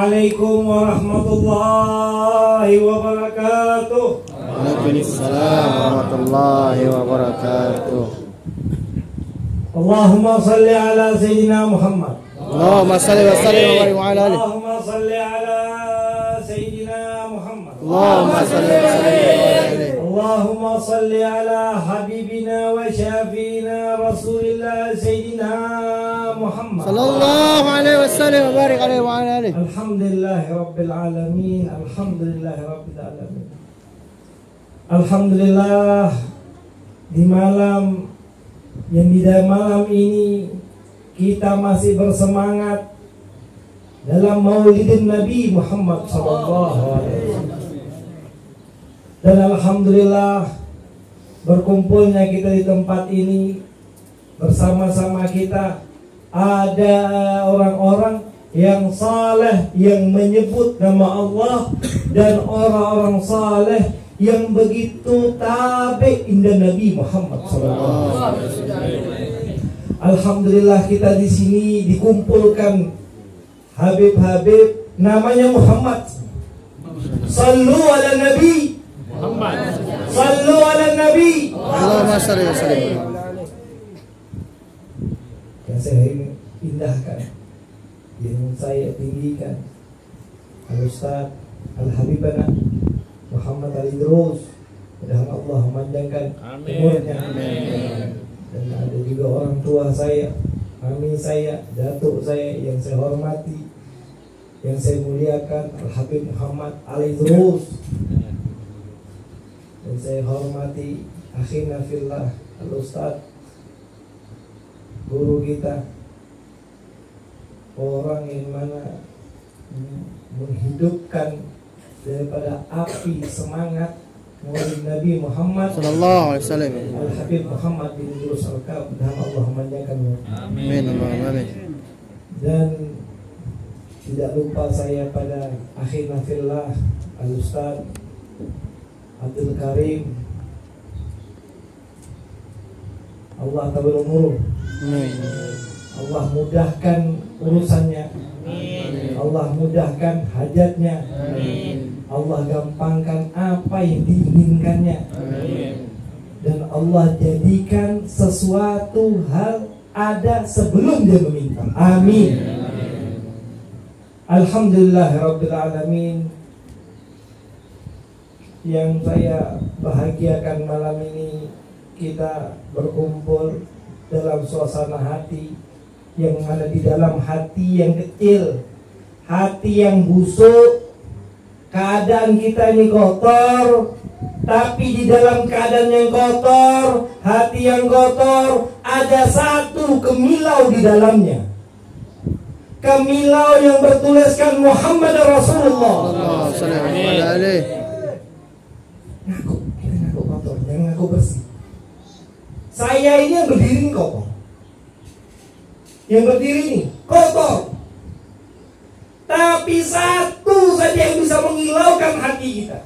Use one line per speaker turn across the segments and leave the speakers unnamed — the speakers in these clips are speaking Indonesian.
Assalamualaikum warahmatullahi wabarakatuh.
Waalaikumsalam warahmatullahi wabarakatuh.
Allahumma salli ala Sayyidina Muhammad.
Allahumma salli wa sallim wa barik ala alihi.
Allahumma salli ala Sayyidina Muhammad.
Allahumma salli wa sallim wa barik alaihi.
Allahumma salli ala habibina wa syafiina Rasulillah Sayyidina Muhammad
Sallallahu alaihi wasallam wa barik alaihi wa ala alihi.
Alhamdulillahi Rabbil Alamin. Alhamdulillahi Rabbil Alamin. Alhamdulillah, di malam yang di dalam malam ini kita masih bersemangat dalam maulidin Nabi Muhammad sallallahu alaihi wasallam. Dan alhamdulillah berkumpulnya kita di tempat ini bersama-sama kita ada orang-orang yang saleh yang menyebut nama Allah dan orang-orang saleh yang begitu tabe indah Nabi Muhammad SAW. Alhamdulillah kita di sini dikumpulkan Habib-habib namanya Muhammad. Sallu ala Nabi Muhammad. Sallu ala Nabi.
Allahumma salli wa sallim.
Yang saya indahkan, yang saya tinggikan, Al-Ustaz Al-Habibana Muhammad Ali Idrus, mudah-mudahan Allah memanjangkan umurnya. Dan ada juga orang tua saya, mami saya, datuk saya yang saya hormati, yang saya muliakan, Al-Habib Muhammad Ali Idrus. Dan saya hormati akhina fillah Al-Ustaz, guru kita, orang yang mana menghidupkan daripada api semangat murid Nabi Muhammad
Sallallahu alaihi wasallam.
Al-Habib Muhammad bin Idrus Al-Kab, dan Allah memanjangkannya.
Amin. Amin.
Dan tidak lupa saya pada akhirna fillah Al-Ustaz Abdul Karim, Allah tabul umur.
Amin.
Allah mudahkan urusannya. Allah mudahkan hajatnya. Allah gampangkan apa yang diinginkannya. Dan Allah jadikan sesuatu hal ada sebelum dia meminta. Amin. Alhamdulillah Rabbil Alamin. Yang saya bahagiakan malam ini, kita berkumpul dalam suasana hati yang mana di dalam hati yang kecil, hati yang busuk, keadaan kita ini kotor, tapi di dalam keadaan yang kotor, hati yang kotor, ada satu kemilau di dalamnya. Kemilau yang bertuliskan Muhammad Rasulullah.
Sallallahu alaihi.
Ngaku, kita ngaku kotor, jangan ngaku bersih. Saya ini yang berdiri ini kotor. Yang berdiri ini kotor. Tapi satu saja yang bisa menghilaukan hati kita.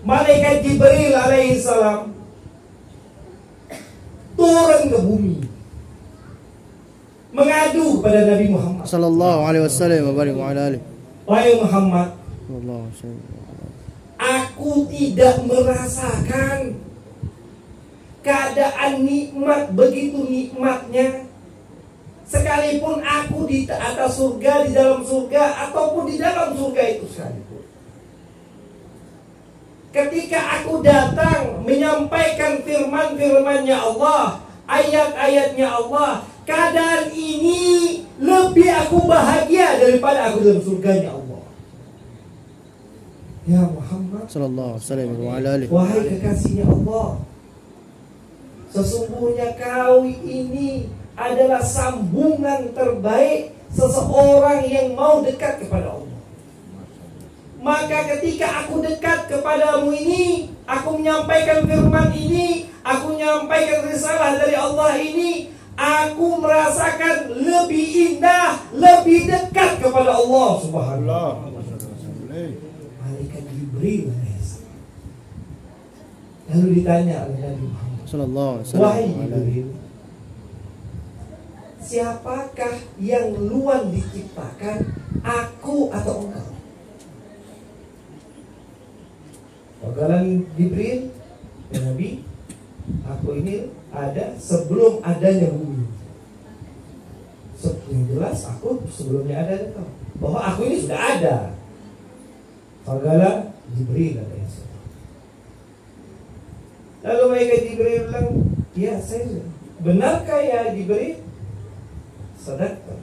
Malaikat Jibril alaihissalam turun ke bumi, mengadu kepada Nabi Muhammad
Sallallahu alaihi wasallam wa barik ala alihi.
Wahai Muhammad,
Sallallahu alaihi wasallam.
aku tidak merasakan keadaan nikmat begitu nikmatnya, sekalipun aku di atas surga, di dalam surga, ataupun di dalam surga itu sekalipun. Ketika aku datang menyampaikan firman-firmannya Allah, ayat-ayatnya Allah, keadaan ini lebih aku bahagia daripada aku dalam surganya Allah. Ya Muhammad
Sallallahu alaihi wasallam wa ala alihi.
wahai kekasihnya Allah, sesungguhnya kau ini adalah sambungan terbaik seseorang yang mau dekat kepada Allah. Maka ketika aku dekat kepadamu ini, aku menyampaikan firman ini, aku menyampaikan risalah dari Allah ini, aku merasakan lebih indah, lebih dekat kepada Allah Subhanahu. Malaikat Jibril lalu ditanya oleh Nabi Muhammad,
Sallallahu alaihi wasallam.
wahai Jibril, siapakah yang luar diciptakan aku atau engkau? Bakalan Jibril, ya Nabi, aku ini ada sebelum adanya bumi. Yang jelas aku sebelumnya ada engkau. Bahwa aku ini sudah ada. Bakalan Jibril alaihissalam. Lalu mereka Jibril bilang, ya saya sudah. Benarkah ya Jibril? Sadaqta.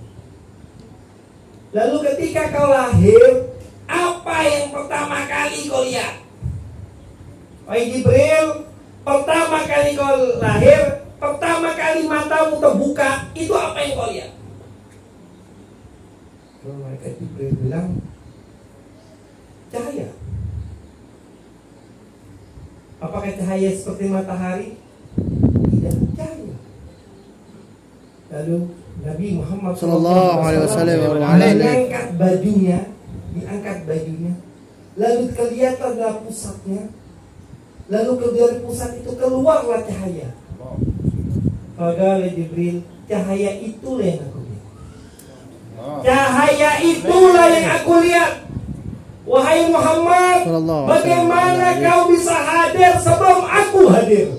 Lalu ketika kau lahir, apa yang pertama kali kau lihat? Wahai Jibril, pertama kali kau lahir, pertama kali matamu terbuka, itu apa yang kau lihat? Lalu mereka Jibril bilang, cahaya. Apakah cahaya seperti matahari? Tidak, cahaya. Lalu Nabi Muhammad
Sallallahu alaihi wasallam
diangkat bajunya, lalu kelihatanlah pusatnya, lalu dari pusat itu keluarlah cahaya. Faqala Jibril, cahaya itulah yang aku lihat. Cahaya itulah yang aku lihat. Wahai Muhammad, bagaimana kau bisa hadir sebelum aku hadir?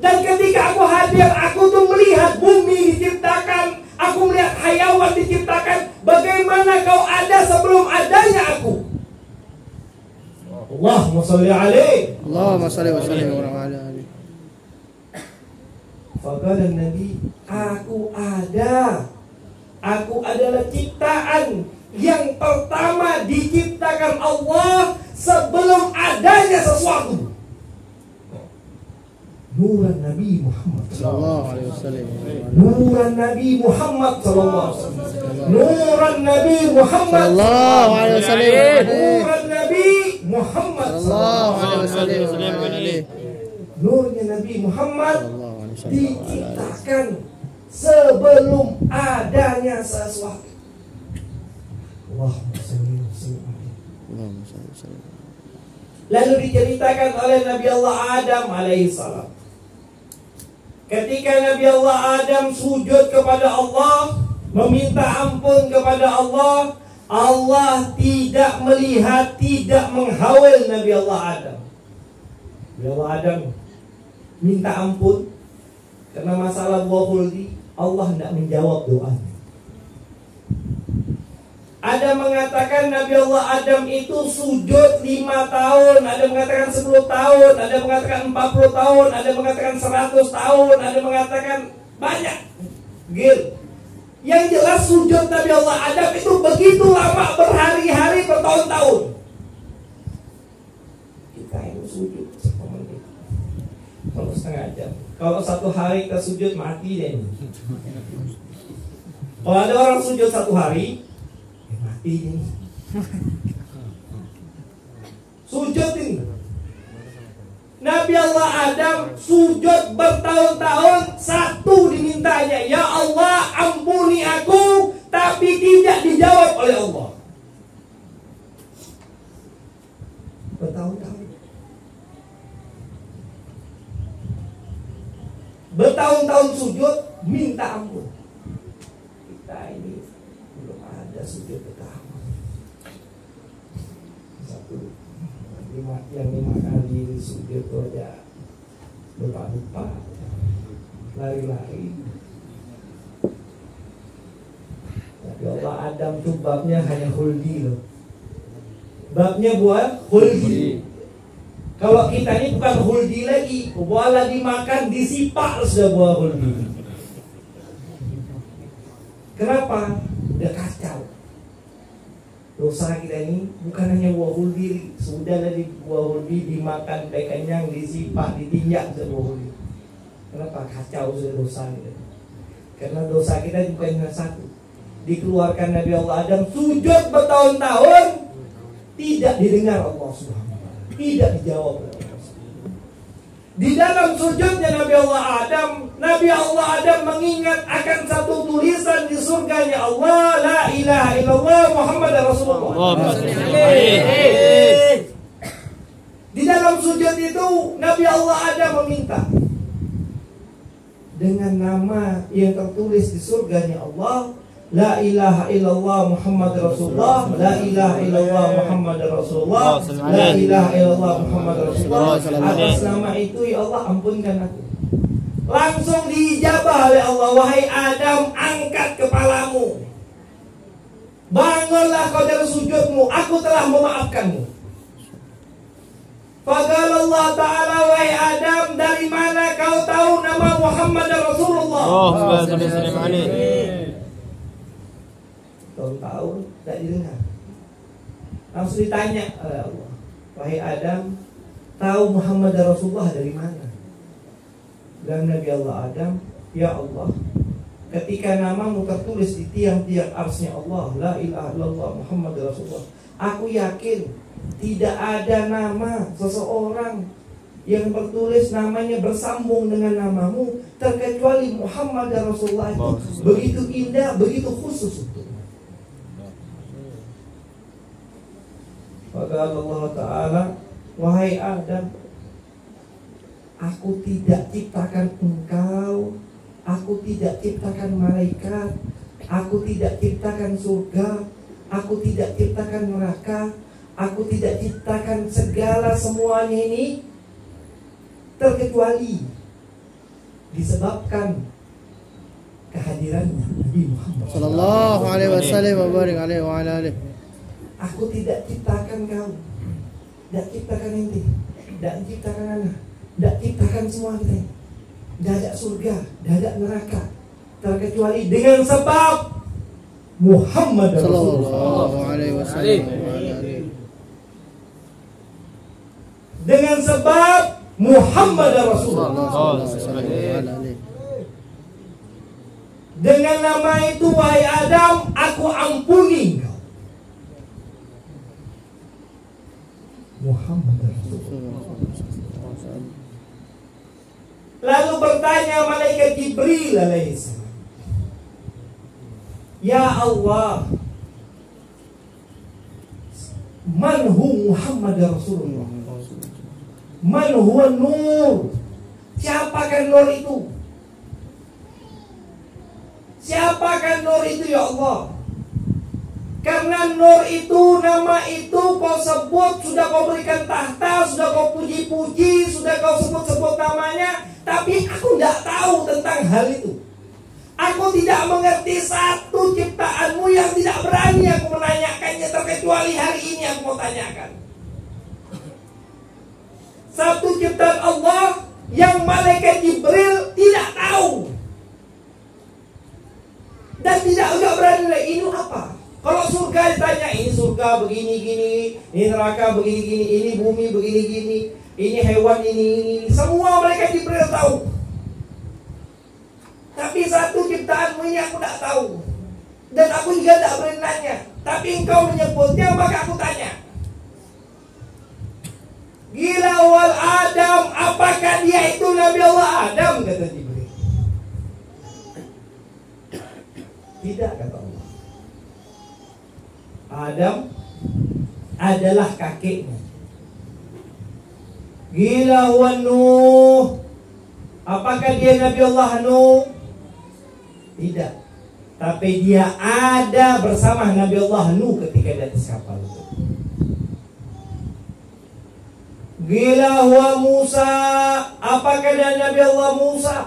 Dan ketika aku hadir, aku tuh melihat bumi diciptakan, aku melihat hayawan diciptakan. Bagaimana kau ada sebelum adanya aku? Allahumma sholli alaihi.
Allahumma sholli wa sallim wa alaihi.
Faqala Nabi, aku ada. Aku adalah ciptaan yang pertama diciptakan Allah sebelum adanya sesuatu. Nuran Nabi Muhammad
Sallallahu alaihi wasallam.
Nuran Nabi Muhammad sallallahu alaihi wasallam. Nuran Nabi Muhammad
Sallallahu alaihi wasallam.
Nuran Nabi Muhammad
Sallallahu alaihi wasallam.
Nurnya Nabi Muhammad diciptakan sebelum adanya sesuatu. Allahumma shalli wa sallim. Lalu diceritakan oleh Nabi Allah Adam alaihissalam, ketika Nabi Allah Adam sujud kepada Allah, meminta ampun kepada Allah, Allah tidak melihat, tidak menghawal Nabi Allah Adam. Nabi Allah Adam minta ampun karena masalah buah huldi, Allah tidak menjawab doanya. Ada mengatakan Nabi Allah Adam itu sujud 5 tahun, ada mengatakan 10 tahun, ada mengatakan 40 tahun, ada mengatakan 100 tahun, ada mengatakan banyak. Yang jelas sujud Nabi Allah Adam itu begitu lama, berhari-hari, bertahun-tahun. Kita ini sujud 1 menit, kalau setengah jam, kalau 1 hari kita sujud mati deh. Kalau ada orang sujud 1 hari, ini sujud ini. Nabi Allah Adam sujud bertahun-tahun, satu dimintanya, ya Allah ampuni aku, tapi tidak dijawab oleh Allah. Bertahun-tahun, bertahun-tahun sujud minta ampun. Kita ini belum ada sujud pertama. Yang 5 kali sujud itu aja lupa-lupa, lari-lari. Tapi Allah Adam tuh babnya hanya huldi loh. Babnya buat huldi. Kalau kita ini bukan huldi lagi, buah lagi makan disipak sudah buah huldi. Kenapa? Udah kacau. Dosa kita ini bukan hanya buah huldi, sudah dari buah huldi dimakan, kenyang, disipak, ditinjak sudah buah huldi. Kenapa? Kacau sudah dosa kita. Karena dosa kita bukan hanya satu. Dikeluarkan Nabi Allah Adam sujud bertahun-tahun, tidak didengar Allah Subhanahu wa ta'ala, tidak dijawab oleh Allah. Di dalam sujudnya Nabi Allah Adam mengingat akan satu tulisan di surganya Allah, la ilaha illallah Muhammad Rasulullah. Di dalam sujud itu Nabi Allah Adam meminta dengan nama yang tertulis di surganya Allah, La ilaha illallah Muhammad Rasulullah, la ilaha illallah Muhammad Rasulullah, la ilaha illallah Muhammad Rasulullah. Atas nama itu ya Allah ampunkan aku. Langsung diijabah oleh Allah. Wahai Adam, angkat kepalamu, bangunlah kau dari sujudmu, aku telah memaafkanmu. Faqala Allah Ta'ala, wahai Adam, dari mana kau tahu nama Muhammad Rasulullah? Tahu, tidak didengar. Langsung ditanya oleh Allah, wahai Adam, tahu Muhammad Rasulullah dari mana? Dan Nabi Allah Adam, ya Allah, ketika namamu tertulis di tiang-tiang arsy Allah, la ilaha illallah Muhammad Rasulullah, aku yakin tidak ada nama seseorang yang bertulis namanya bersambung dengan namamu terkecuali Muhammad Rasulullah itu begitu indah, begitu khusus untuk. Maka Allah Ta'ala, wahai Adam, aku tidak ciptakan engkau, aku tidak ciptakan malaikat, aku tidak ciptakan surga, aku tidak ciptakan neraka, aku tidak ciptakan segala semuanya ini terkecuali disebabkan kehadirannya Nabi Muhammad
Sallallahu alaihi wasallam wa barik alaihi wa ala alihi.
Aku tidak ciptakan kau, tidak ciptakan ente, tidak ciptakan anak, tidak ciptakan semua kita, tidak ada surga, tidak ada neraka, terkecuali dengan sebab Muhammad
Sallallahu alaihi wasallam.
Dengan sebab Muhammad Rasulullah. Dengan nama itu wahai Adam, aku ampuni kau. Muhammad Rasulullah. Lalu bertanya malaikat Jibril alaihissalam, ya Allah, man hu Muhammad Rasulullah, man huwa nur, siapakah nur itu? Siapakah nur itu ya Allah? Karena nur itu, nama itu kau sebut, sudah kau berikan tahta, sudah kau puji-puji, sudah kau sebut-sebut namanya, tapi aku tidak tahu tentang hal itu. Aku tidak mengerti satu ciptaanmu yang tidak berani aku menanyakannya, terkecuali hari ini aku mau tanyakan. Satu ciptaan Allah yang malaikat Jibril tidak tahu dan tidak berani. Ini apa? Kalau surga ditanya, ini surga begini-gini, ini neraka begini-gini, ini bumi begini-gini, ini hewan ini, semua mereka Jibril tahu. Tapi satu ciptaanmu ini aku tidak tahu, dan aku juga tidak berani nanya. Tapi engkau menyebutnya, maka aku tanya. Gila wal Adam, apakah dia itu Nabi Allah Adam? Kata Jibril. Tidak, kata Allah. Adam adalah kakeknya. Gila wa Nuh, apakah dia Nabi Allah Nuh? Tidak. Tapi dia ada bersama Nabi Allah Nuh ketika di atas kapal itu. Gila wa Musa, apakah dia Nabi Allah Musa?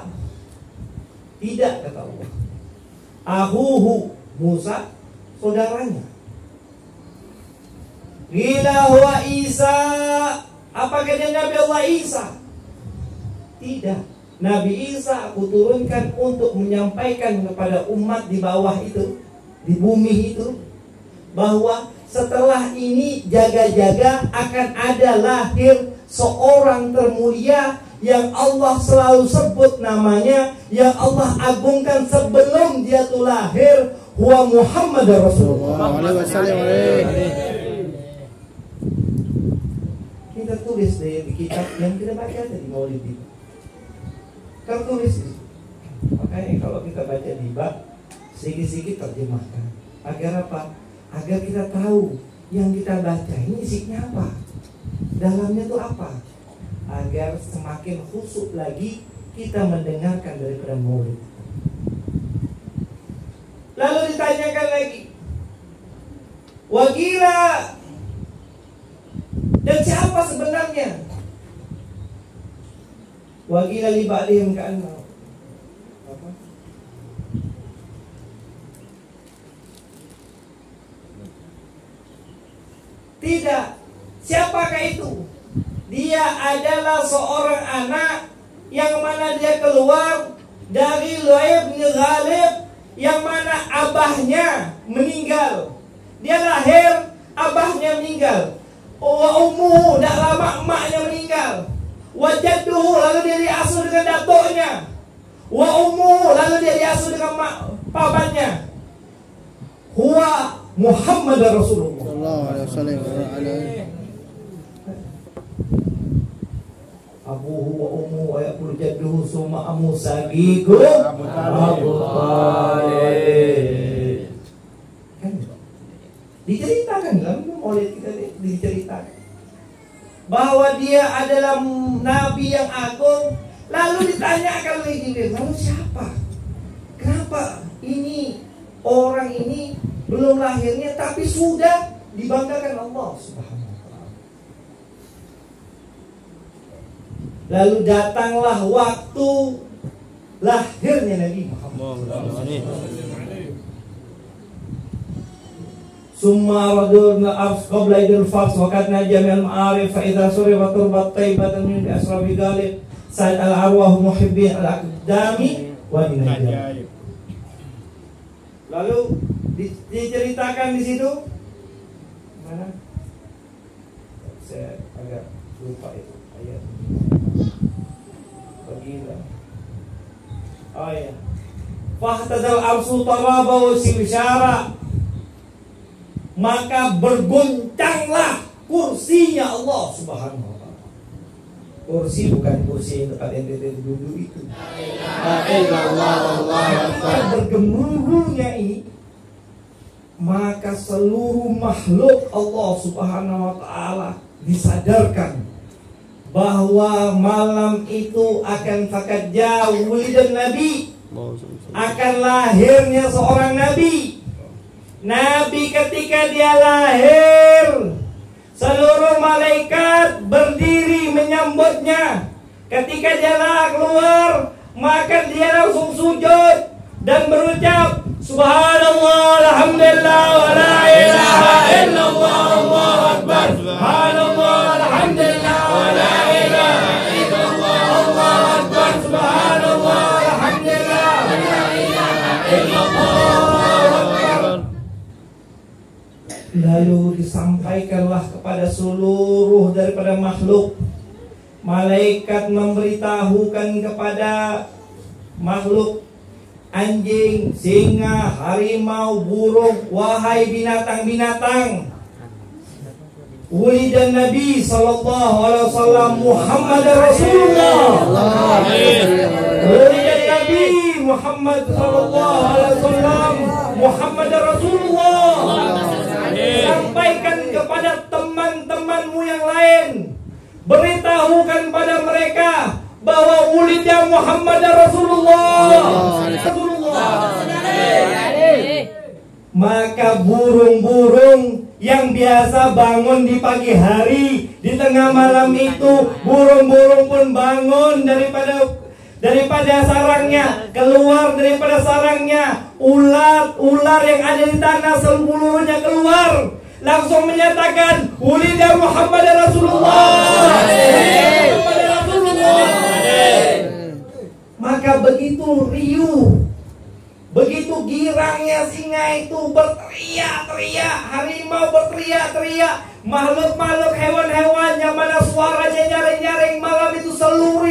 Tidak, kata Allah. Ahuhu, Musa saudaranya. Gila wa Isa, apakah dia Nabi Allah Isa? Tidak. Nabi Isa aku turunkan untuk menyampaikan kepada umat di bawah itu, di bumi itu, bahwa setelah ini jaga-jaga akan ada lahir seorang termulia yang Allah selalu sebut namanya, yang Allah agungkan sebelum dia tuh lahir, huwa Muhammad Rasulullah. Kita tulis di kitab yang kita baca tadi Maulid itu. Tertulis. Makanya kalau kita baca di bab, sedikit-sedikit terjemahkan. Agar apa? Agar kita tahu yang kita baca ini isinya apa, dalamnya itu apa, agar semakin khusyuk lagi kita mendengarkan daripada Maulid. Lalu ditanyakan lagi, wakila, dan siapa sebenarnya? Wakila li ba'dihim ka'annahu. Apa? Tidak. Siapakah itu? Dia adalah seorang anak yang mana dia keluar dari Lu'ay bin Ghalib, yang mana abahnya meninggal. Dia lahir, abahnya meninggal. Wa ummuhu, tidak lama emaknya meninggal. Wa jadduhu, lalu dia diasuh dengan datuknya. Wa ummuhu, lalu dia diasuh dengan pamannya. Huwa Muhammad Rasulullah sallallahu alaihi wasallam. Abuhu wa ummuhu wa yaqulu jadduhu summa amu sagiku Abu Talib. Kan diceritakan dalam Maulid kita, diceritakan bahwa dia adalah nabi yang agung. Lalu ditanyakan oleh Jibril, lalu siapa? Kenapa ini orang ini belum lahirnya tapi sudah dibanggakan Allah Subhanahu wa ta'ala? Lalu datanglah waktu lahirnya Nabi Muhammad. Summa radurna ars qabla idul fars wa katna jami'al ma'arif fa idza surifa turbat taibatan min asrabi galib sa'id al-arwah muhibbin al-aqdami wa najib. Lalu diceritakan di situ mana? Saya agak lupa itu ayat. Bagilah. Oh ya. Fahtazal arsu taraba wa simsyara. Maka bergoncanglah kursinya Allah Subhanahu wa ta'ala. Kursi bukan kursi yang tempat ente duduk itu. Bergemuruhnya ini, maka seluruh makhluk Allah Subhanahu wa ta'ala disadarkan bahwa malam itu akan fakat jauh dan Nabi, akan lahirnya seorang Nabi. Nabi ketika dia lahir, seluruh malaikat berdiri menyambutnya. Ketika dia keluar, maka dia langsung sujud dan berucap, Subhanallah, alhamdulillah, wa la ilaha illallah, Allahu akbar. Subhanallah, alhamdulillah, wa la ilaha illallah, Allahu akbar. Subhanallah, alhamdulillah, wa la ilaha illallah. Lalu disampaikanlah kepada seluruh daripada makhluk. Malaikat memberitahukan kepada makhluk, anjing, singa, harimau, burung, wahai binatang-binatang, wulidan Nabi sallallahu alaihi wasallam Muhammad Rasulullah. Wulidan Nabi Muhammad sallallahu alaihi wasallam Muhammad Rasulullah. Sampaikan kepada teman-temanmu yang lain, beritahukan pada mereka bahwa wulidnya Muhammad Rasulullah. Maka burung-burung yang biasa bangun di pagi hari, di tengah malam itu burung-burung pun bangun daripada sarangnya, keluar daripada sarangnya. Ular yang ada di tanah seluruhnya keluar, langsung menyatakan wulidnya Muhammad Rasulullah. Maka begitu riuh, begitu girangnya singa itu berteriak-teriak, harimau berteriak-teriak, makhluk-makhluk hewan-hewan yang mana suaranya nyaring-nyaring malam itu seluruh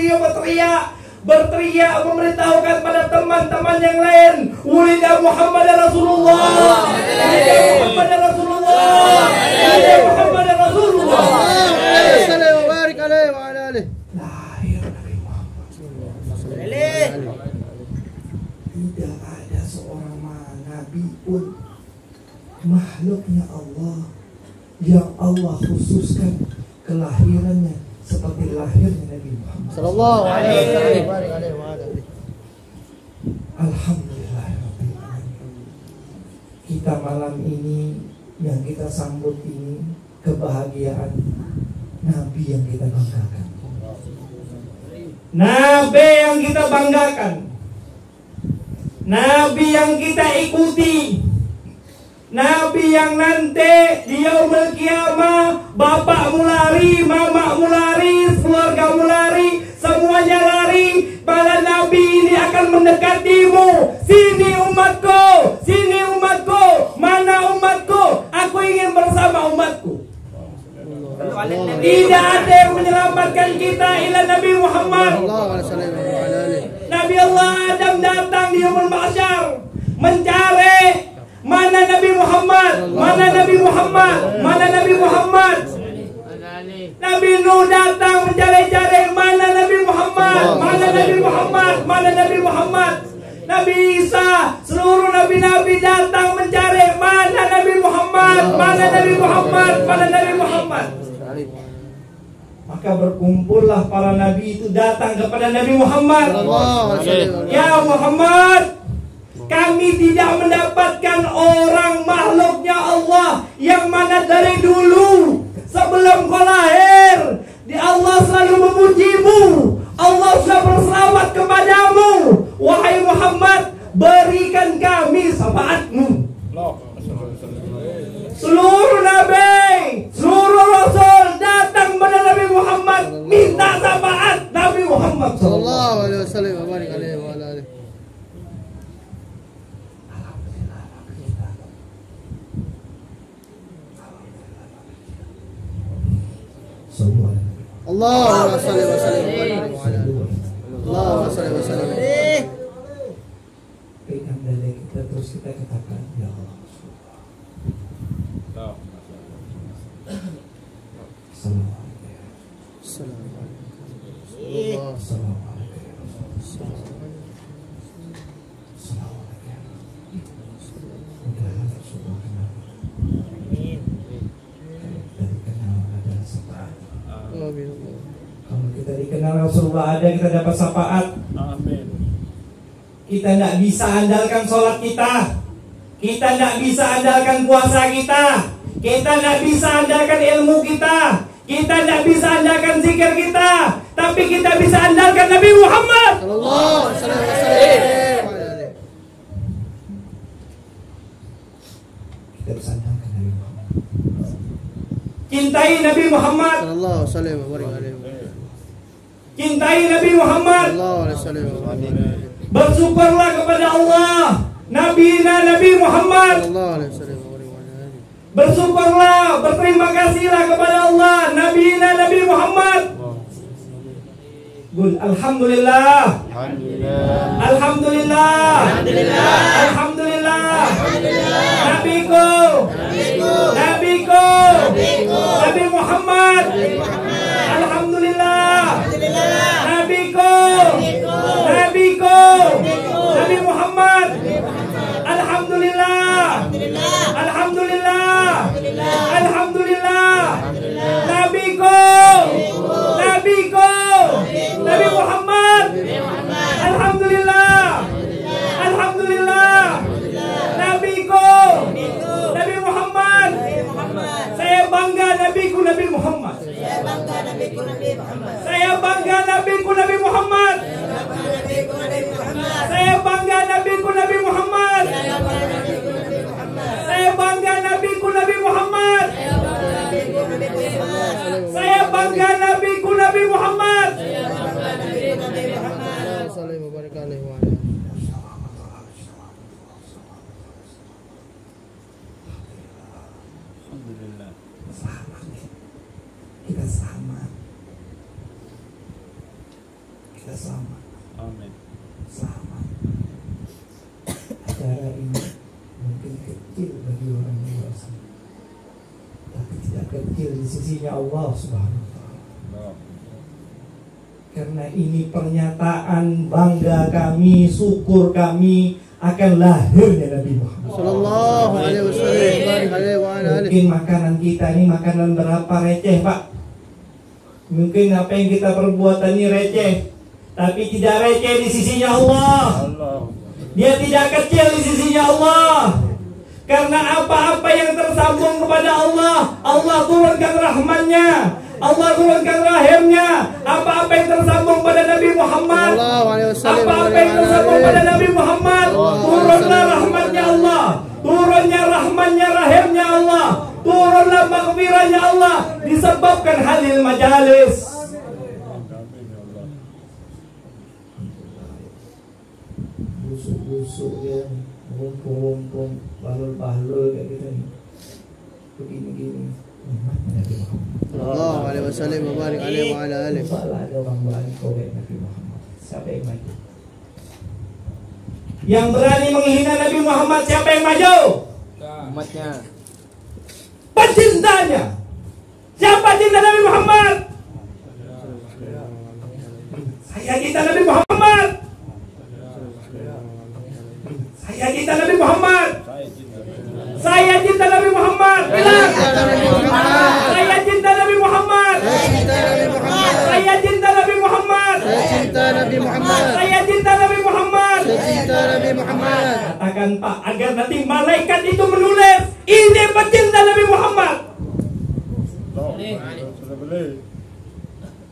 berteriak memberitahukan pada teman-teman yang lain, wulida Muhammad Rasulullah, wulida Muhammad Rasulullah, wulida Muhammad Rasulullah. Lahir Nabi Muhammad. Tidak ada seorang nabi pun makhluknya Allah yang Allah khususkan kelahirannya seperti lahirnya Nabi Muhammad sallallahu alaihi wasallam. Alhamdulillah. kita malam ini yang kita sambut ini kebahagiaan Nabi yang kita banggakan. Nabi yang kita banggakan. Nabi yang kita ikuti. Nabi yang nanti di yaumul qiyamah bapakmu lari, mamamu lari, keluargamu lari, semuanya lari. Pada Nabi ini akan mendekatimu. Sini umatku, sini umatku. Mana umatku? Aku ingin bersama umatku. Tidak ada yang menyelamatkan kita ila Nabi Muhammad. Nabi Allah Adam datang di yaumul mahsyar mencari mana Nabi Muhammad, mana Nabi Muhammad, mana Nabi Muhammad. Nabi Nuh datang mencari-cari mana Nabi Muhammad, mana Nabi Muhammad, mana Nabi Muhammad. Nabi Isa, seluruh nabi-nabi datang mencari mana Nabi Muhammad, mana Nabi Muhammad, mana Nabi Muhammad. Maka berkumpullah para nabi itu datang kepada Nabi Muhammad. Ya Muhammad, kami tidak mendapatkan orang makhluknya Allah yang mana dari dulu sebelum kau lahir di Allah selalu memujimu, Allah sudah berselawat kepadamu. Wahai Muhammad, berikan kami syafaatmu. Seluruh nabi, seluruh rasul datang kepada Nabi Muhammad minta syafaat Nabi Muhammad sallallahu alaihi wasallam. Allahumma shalli wa sallim Allahumma shalli wa sallim. Berikan dari kita terus kita katakan ya Allah. Kalau kita dikenal Rasulullah ada, kita dapat syafaat. Amin. Kita tidak bisa andalkan sholat kita. Kita tidak bisa andalkan puasa kita. Kita tidak bisa andalkan ilmu kita. Kita tidak bisa andalkan zikir kita. Tapi kita bisa andalkan Nabi Muhammad sallallahu alaihi wasallam. Kita bisa andalkan Nabi Muhammad. Cintai Nabi Muhammad sallallahu alaihi wasallam. Cintai Nabi Muhammad sallallahu alaihi wasallam. Bersyukurlah kepada Allah, Nabi Muhammad sallallahu alaihi wasallam. Bersyukurlah, berterima kasihlah kepada Allah, Nabi Muhammad. Qul alhamdulillah. Alhamdulillah. Alhamdulillah. Alhamdulillah. Nabiku. Nabi Muhammad. Alhamdulillah. Nabiku. Nabi Muhammad. Alhamdulillah. Alhamdulillah. Alhamdulillah. Nabiku. Nabi Muhammad. Alhamdulillah. Alhamdulillah. Nabiku. Nabi Muhammad. Saya bangga nabiku Nabi Muhammad. Saya bangga nabiku Nabi Muhammad. Saya bangga nabiku Nabi Muhammad. Saya bangga nabiku Nabi Muhammad. Saya bangga nabiku Nabi Muhammad. Kita selamat. Amin. Selamat. Acara ini mungkin kecil bagi orang dewasa, tapi tidak kecil di sisinya Allah Subhanahu wa Ta'ala. Karena ini pernyataan bangga kami, syukur kami akan lahirnya Nabi Muhammad sallallahu alaihi wasallam. Mungkin makanan kita ini makanan berapa receh, Pak? Mungkin apa yang kita perbuat ini receh, tapi tidak receh di sisinya Allah. Dia tidak kecil di sisinya Allah. Karena apa-apa yang tersambung kepada Allah, Allah turunkan rahman-Nya, Allah turunkan rahimnya. Apa-apa yang tersambung pada Nabi Muhammad, apa-apa yang tersambung pada Nabi Muhammad, turunlah rahmatnya Allah, turunnya rahmannya, rahimnya Allah, turunlah maghfirahnya Allah, disebabkan halil majalis. Busuk-busuk ya, rumpung-rumpung, bahlul-bahlul kayak gitu nih, begini-gini.
Sallallahu alaihi wasallam wa barik alaihi wa ala alihi.
Salah ada orang berani korek Nabi Muhammad. Siapa yang maju? Yang berani menghina Nabi Muhammad, siapa yang maju?
Umatnya.
Pecintanya. Siapa cinta Nabi Muhammad? Saya cinta Nabi Muhammad. Saya cinta Nabi Muhammad. Saya cinta Nabi Muhammad. Bilang. Saya cinta Nabi Muhammad. Saya cinta Nabi Muhammad.
Saya cinta Nabi Muhammad.
Saya cinta Nabi Muhammad.
Saya cinta Nabi Muhammad.
Katakan Pak, agar nanti malaikat itu menulis, ini pecinta Nabi Muhammad.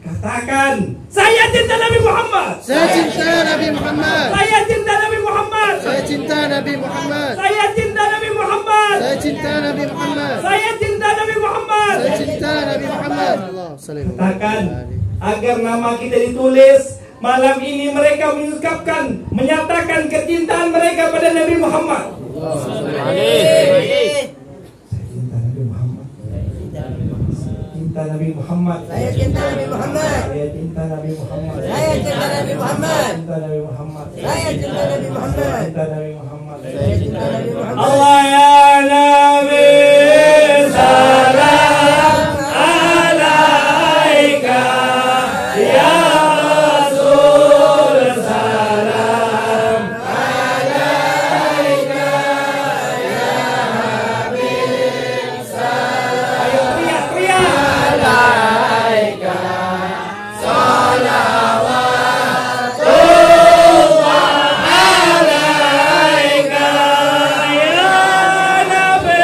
Katakan, saya cinta Nabi Muhammad.
Saya cinta Nabi Muhammad.
Saya cinta Nabi Muhammad.
Saya cinta Nabi Muhammad.
Saya cinta Nabi Muhammad.
Saya cinta Nabi Muhammad.
Saya cinta Nabi Muhammad.
Saya cinta Nabi Muhammad. Allah sallallahu
Katakan, agar nama kita ditulis. Malam ini mereka mengungkapkan, menyatakan kecintaan mereka pada Nabi Muhammad. Cinta Nabi Muhammad. Saya cinta Nabi Muhammad. Saya cinta Nabi Muhammad. Saya cinta Nabi Muhammad. Cinta Nabi Muhammad. Saya cinta Nabi Muhammad. Cinta Nabi Muhammad. Saya cinta Nabi Muhammad. Allah ya Nabi salam alaika ya Rasul salam alaika ya Habib salam. Ayo teriak-teriak. Alaika salawatullah alaika ya Nabi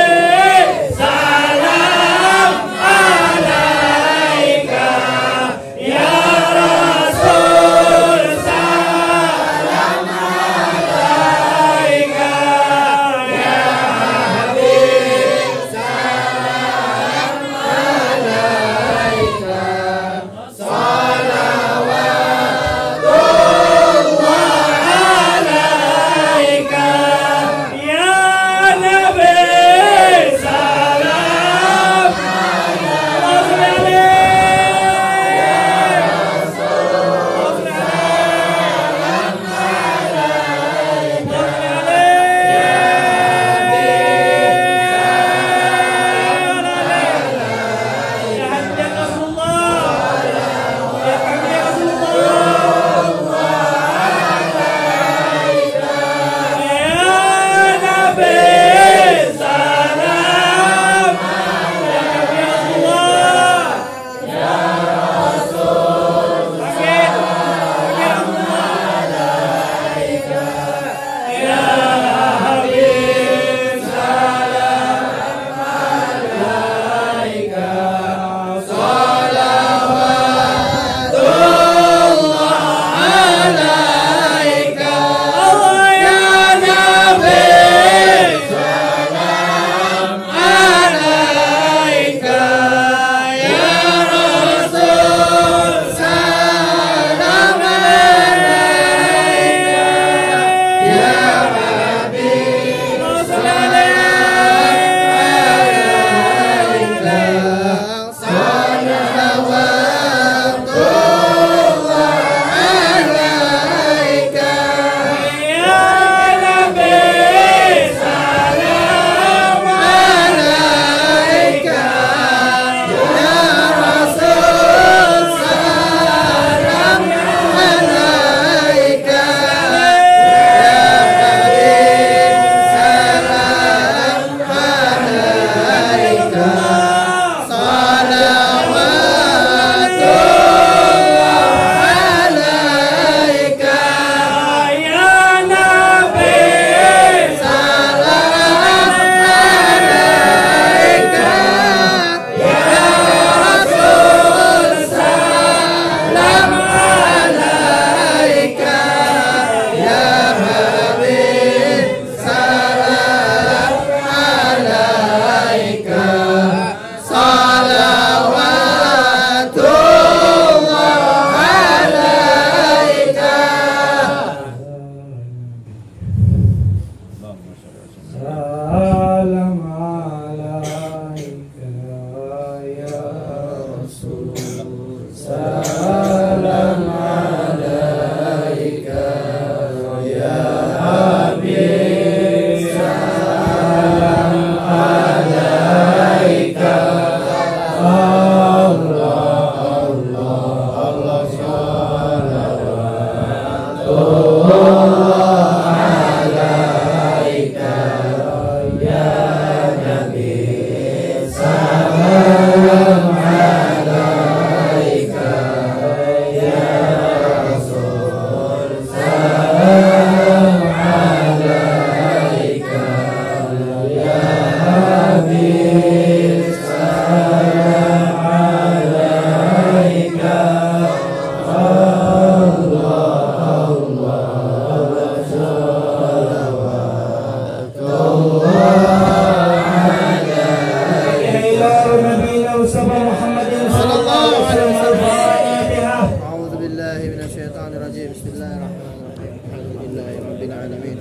salam alaika ya Habib, salam alaika Allah alaika ya Nabi, salam alaika ya Rasul, salam alaika ya Habib, salam alaika
أعوذ بالله من الشيطان الرجيم. بسم الله الرحمن الرحيم. الحمد لله رب العالمين.